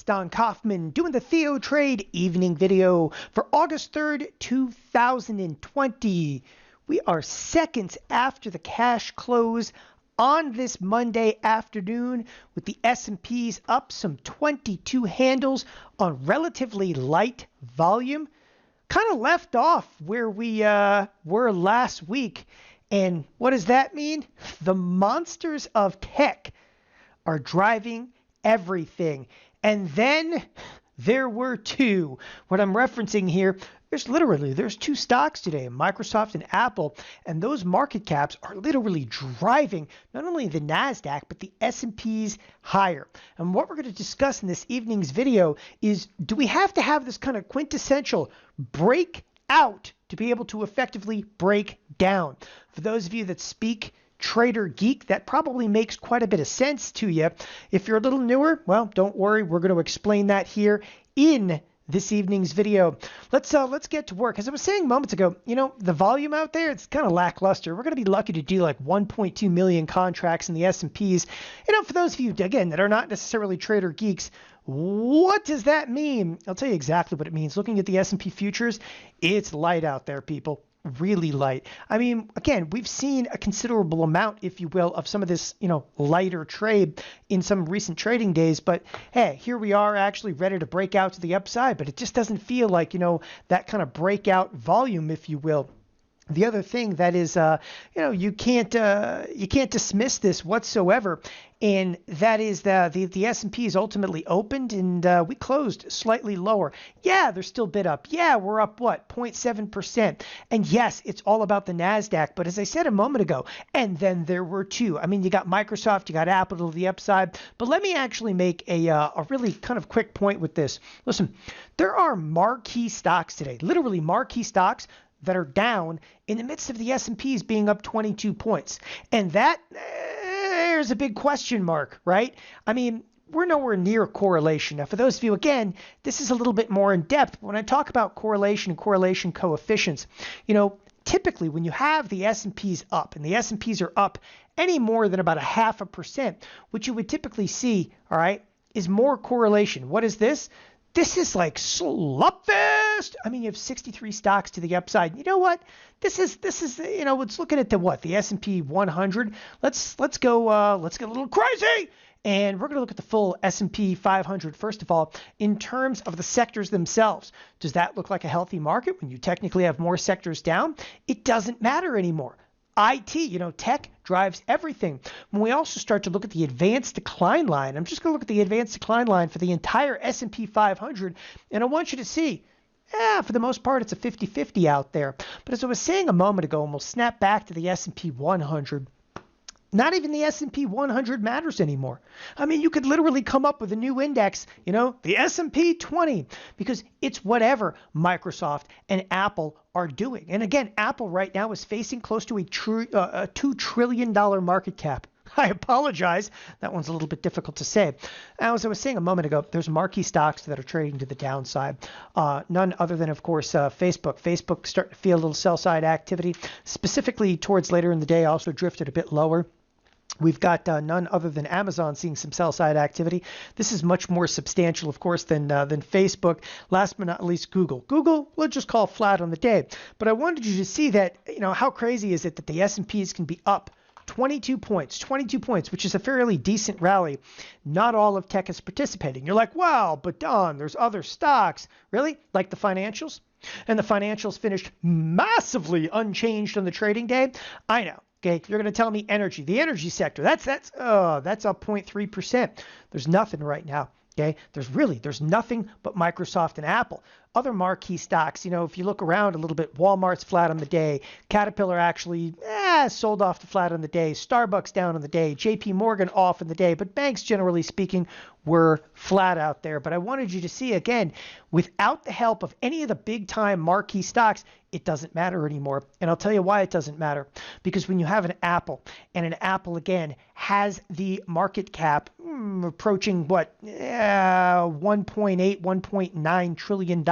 it's Don Kaufman doing the TheoTrade evening video for August 3rd, 2020. We are seconds after the cash close on this Monday afternoon with the S&Ps up some 22 handles on relatively light volume. Kind of left off where we were last week. And what does that mean? The monsters of tech are driving everything. And then there were two. What I'm referencing here, there's two stocks today, Microsoft and Apple, and those market caps are literally driving not only the Nasdaq but the S&Ps higher. And what we're going to discuss in this evening's video is, do we have to have this kind of quintessential breakout to be able to effectively break down? For those of you that speak Trader Geek, that probably makes quite a bit of sense to you. If you're a little newer, well, don't worry. We're going to explain that here in this evening's video. Let's get to work. As I was saying moments ago, the volume out there, it's kind of lackluster. We're going to be lucky to do like 1.2 million contracts in the S&Ps. For those of you, again, that are not necessarily Trader Geeks, what does that mean? I'll tell you exactly what it means. Looking at the S&P futures, it's light out there, people. Really light. I mean, again, we've seen a considerable amount, if you will, of some of this, lighter trade in some recent trading days. But hey, here we are actually ready to break out to the upside, but it just doesn't feel like, that kind of breakout volume, if you will. The other thing that is, you can't dismiss this whatsoever, and that is the S&P is ultimately opened, and we closed slightly lower. Yeah, they're still bid up. Yeah, we're up, 0.7%. And yes, it's all about the Nasdaq, but as I said a moment ago, and then there were two. I mean, you got Microsoft, you got Apple to the upside, but let me actually make a really kind of quick point with this. Listen, there are marquee stocks today, literally marquee stocks, that are down in the midst of the S&Ps being up 22 points. And that, there's a big question mark, right? I mean, we're nowhere near correlation. Now, for those of you, again, this is a little bit more in depth. When I talk about correlation and correlation coefficients, typically when you have the S&Ps up, and the S&Ps are up any more than about 0.5%, what you would typically see, all right, is more correlation. What is this? This is like slugfest. I mean, you have 63 stocks to the upside. You know what? This is it's looking at the S&P 100. Let's go. Let's get a little crazy. And we're going to look at the full S&P 500. First of all, in terms of the sectors themselves, does that look like a healthy market when you technically have more sectors down? It doesn't matter anymore. IT, tech drives everything. When we also start to look at the advanced decline line, I'm just going to look at the advanced decline line for the entire S&P 500, and I want you to see, for the most part, it's a 50-50 out there. But as I was saying a moment ago, and we'll snap back to the S&P 100, not even the S&P 100 matters anymore. I mean, you could literally come up with a new index, the S&P 20, because it's whatever Microsoft and Apple are doing. And again, Apple right now is facing close to a $2 trillion market cap. I apologize. That one's a little bit difficult to say. Now, as I was saying a moment ago, there's marquee stocks that are trading to the downside. None other than, of course, Facebook. Facebook starting to feel a little sell-side activity, specifically towards later in the day, also drifted a bit lower. We've got none other than Amazon seeing some sell-side activity. This is much more substantial, of course, than Facebook. Last but not least, Google. Google, let's just call flat on the day. But I wanted you to see that, how crazy is it that the S&Ps can be up 22 points, which is a fairly decent rally. Not all of tech is participating. You're like, wow, but Don, there's other stocks. Really? Like the financials? And the financials finished massively unchanged on the trading day? I know. Okay, you're going to tell me energy. The energy sector, that's up 0.3%. There's nothing right now. Okay, there's nothing but Microsoft and Apple. Other marquee stocks, if you look around a little bit, Walmart's flat on the day. Caterpillar actually sold off the flat on the day. Starbucks down on the day. JP Morgan off on the day. But banks, generally speaking, were flat out there. But I wanted you to see, again, without the help of any of the big-time marquee stocks, it doesn't matter anymore. And I'll tell you why it doesn't matter. Because when you have an Apple, and an Apple, again, has the market cap approaching, $1.8, $1.9 trillion,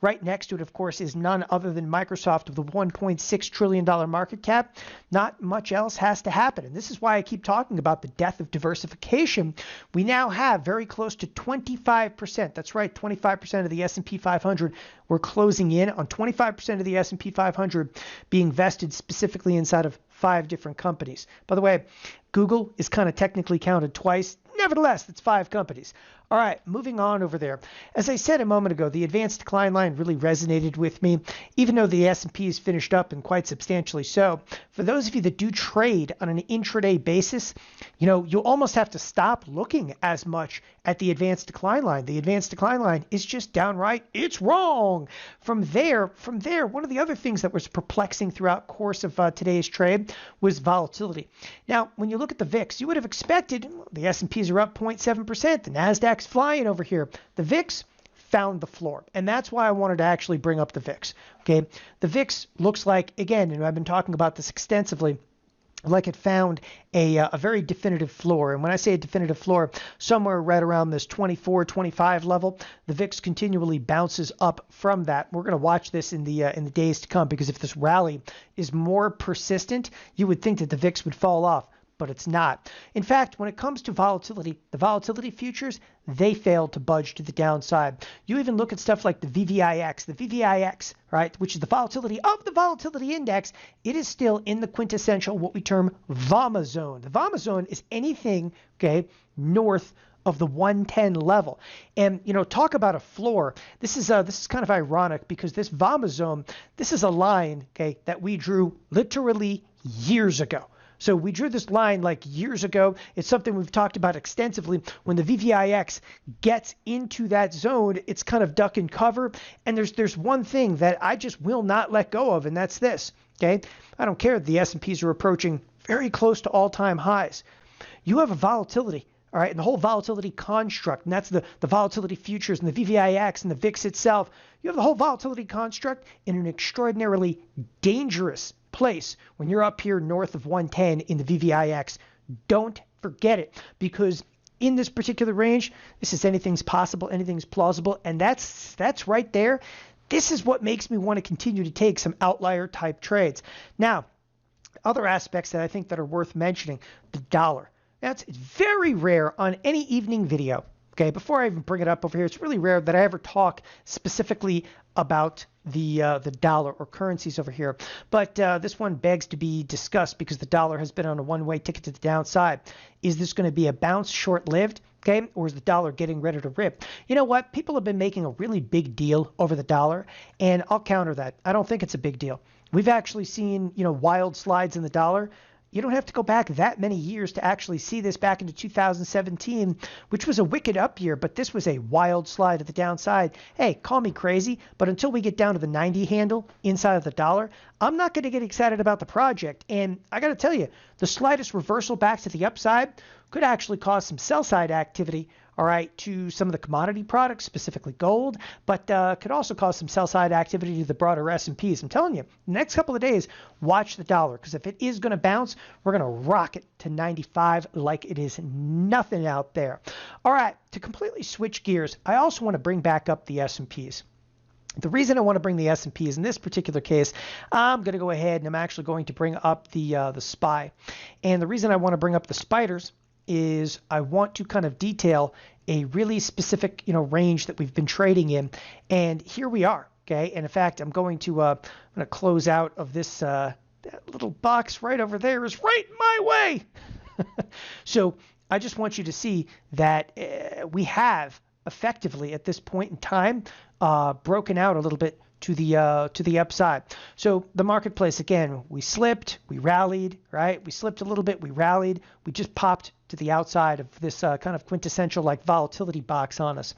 Right next to it, of course, is none other than Microsoft with a $1.6 trillion market cap. Not much else has to happen. And this is why I keep talking about the death of diversification. We now have very close to 25%. That's right, 25% of the S&P 500. We're closing in on 25% of the S&P 500 being vested specifically inside of 5 different companies. By the way, Google is kind of technically counted twice. Nevertheless, that's 5 companies. All right, moving on over there. As I said a moment ago, the advanced decline line really resonated with me, even though the S&P is finished up and quite substantially so. For those of you that do trade on an intraday basis, you'll almost have to stop looking as much at the advanced decline line. The advanced decline line is just downright, it's wrong. From there, one of the other things that was perplexing throughout course of today's trade was volatility. Now, when you look at the VIX, you would have expected the S&Ps are up 0.7%, the Nasdaq's flying over here. The VIX found the floor, and that's why I wanted to actually bring up the VIX. Okay, the VIX looks like, again, and I've been talking about this extensively, like it found a very definitive floor. And when I say a definitive floor, somewhere right around this 24, 25 level, the VIX continually bounces up from that. We're going to watch this in the days to come, because if this rally is more persistent, you would think that the VIX would fall off. But it's not. In fact, when it comes to volatility, the volatility futures, they failed to budge to the downside. You even look at stuff like the VVIX, right, which is the volatility of the volatility index. It is still in the quintessential, what we term Vomma Zone. The Vomma Zone is anything, okay, north of the 110 level. And, talk about a floor. This is kind of ironic, because this Vomma Zone, this is a line, okay, that we drew literally years ago. So we drew this line like years ago. It's something we've talked about extensively. When the VVIX gets into that zone, it's kind of duck and cover. And there's one thing that I just will not let go of, and that's this. Okay, I don't care that the S&Ps are approaching very close to all-time highs. You have a volatility. All right, and the whole volatility construct, and that's the volatility futures and the VVIX and the VIX itself. You have the whole volatility construct in an extraordinarily dangerous place when you're up here north of 110 in the VVIX. Don't forget it, because in this particular range, this is anything's possible, anything's plausible, and that's right there. This is what makes me want to continue to take some outlier type trades. Now, other aspects that I think that are worth mentioning, the dollar. It's very rare on any evening video. Okay, before I even bring it up over here, it's really rare that I ever talk specifically about the dollar or currencies over here. But this one begs to be discussed, because the dollar has been on a one-way ticket to the downside. Is this going to be a bounce, short-lived? Okay, or is the dollar getting ready to rip? You know what? People have been making a really big deal over the dollar, and I'll counter that. I don't think it's a big deal. We've actually seen, wild slides in the dollar. You don't have to go back that many years to actually see this back into 2017, which was a wicked up year, but this was a wild slide at the downside. Hey, call me crazy, but until we get down to the 90 handle inside of the dollar, I'm not going to get excited about the project. And I got to tell you, the slightest reversal back to the upside could actually cause some sell-side activity, all right, to some of the commodity products, specifically gold, but could also cause some sell-side activity to the broader S&Ps. I'm telling you, the next couple of days, watch the dollar, because if it is going to bounce, we're going to rock it to 95 like it is nothing out there. All right, to completely switch gears, I also want to bring back up the S&Ps. The reason I want to bring the S&Ps in this particular case, I'm going to go ahead and I'm actually going to bring up the SPY. And the reason I want to bring up the spiders is I want to kind of detail a really specific, range that we've been trading in. And here we are. Okay. And in fact, I'm going to close out of this, that little box right over there is right my way. So I just want you to see that we have effectively at this point in time broken out a little bit to the upside. So the marketplace, again, we slipped, we rallied, right? We slipped a little bit, we rallied, we just popped to the outside of this kind of quintessential like volatility box on us.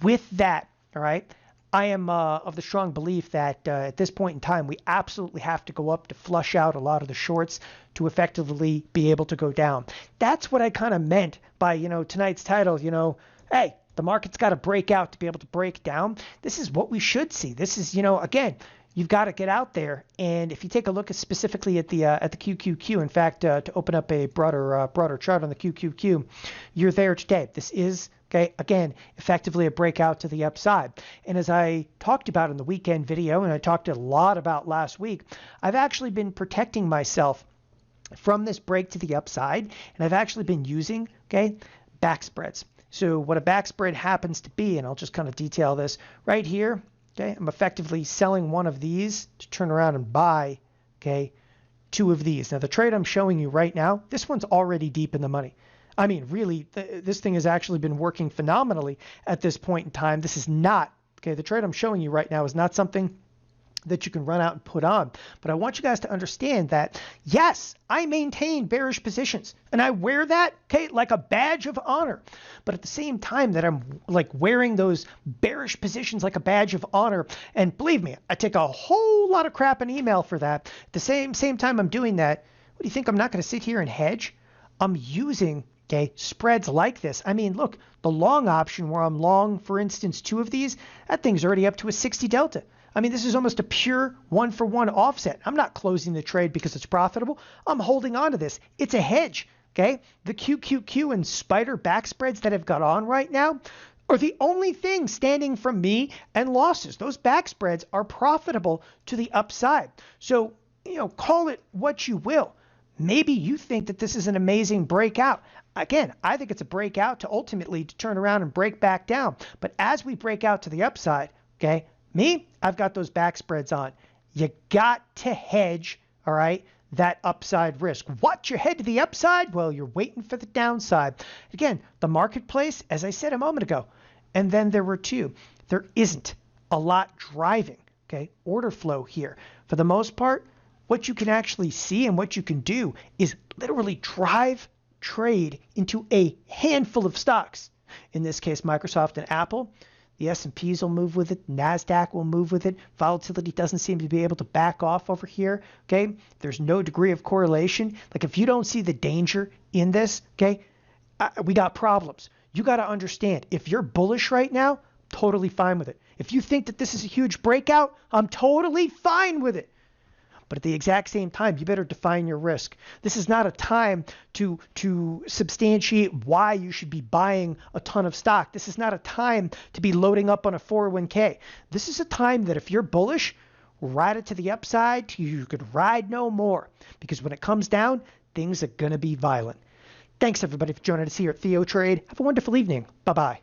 With that, all right, I am of the strong belief that at this point in time, we absolutely have to go up to flush out a lot of the shorts to effectively be able to go down. That's what I kind of meant by, tonight's title, hey, The market's got to break out to be able to break down. This is what we should see. This is, again, you've got to get out there. And if you take a look specifically at the QQQ, in fact, to open up a broader chart on the QQQ, you're there today. This is, okay, again, effectively a breakout to the upside. And as I talked about in the weekend video, and I talked a lot about last week, I've actually been protecting myself from this break to the upside, and I've actually been using, okay, back spreads. So what a back spread happens to be, and I'll just kind of detail this right here, okay, I'm effectively selling one of these to turn around and buy, okay, two of these. Now the trade I'm showing you right now, this one's already deep in the money. I mean, really, this thing has actually been working phenomenally at this point in time. This is not, okay, the trade I'm showing you right now is not something that you can run out and put on. But I want you guys to understand that, yes, I maintain bearish positions, and I wear that, okay, like a badge of honor. But at the same time that I'm like wearing those bearish positions like a badge of honor, and believe me, I take a whole lot of crap in email for that. At the same time I'm doing that, what do you think? I'm not going to sit here and hedge? I'm using, okay, spreads like this. I mean, look, the long option where I'm long, for instance, two of these, that thing's already up to a 60 delta. I mean, this is almost a pure one-for-one offset. I'm not closing the trade because it's profitable. I'm holding on to this. It's a hedge, okay? The QQQ and Spider back spreads that have got on right now are the only thing standing from me and losses. Those back spreads are profitable to the upside. So, call it what you will. Maybe you think that this is an amazing breakout. Again, I think it's a breakout to ultimately to turn around and break back down. But as we break out to the upside, okay, I've got those back spreads on. You got to hedge, all right, that upside risk. What, you head to the upside? Well, you're waiting for the downside. Again, the marketplace, as I said a moment ago, and then there were two. There isn't a lot driving, okay, order flow here. For the most part, what you can actually see and what you can do is literally drive trade into a handful of stocks. In this case, Microsoft and Apple. The S&Ps will move with it. Nasdaq will move with it. Volatility doesn't seem to be able to back off over here. Okay, there's no degree of correlation. Like if you don't see the danger in this, okay, we got problems. You got to understand, if you're bullish right now, totally fine with it. If you think that this is a huge breakout, I'm totally fine with it. But at the exact same time, you better define your risk. This is not a time to substantiate why you should be buying a ton of stock. This is not a time to be loading up on a 401k. This is a time that if you're bullish, ride it to the upside. You could ride no more. Because when it comes down, things are going to be violent. Thanks, everybody, for joining us here at TheoTrade. Have a wonderful evening. Bye-bye.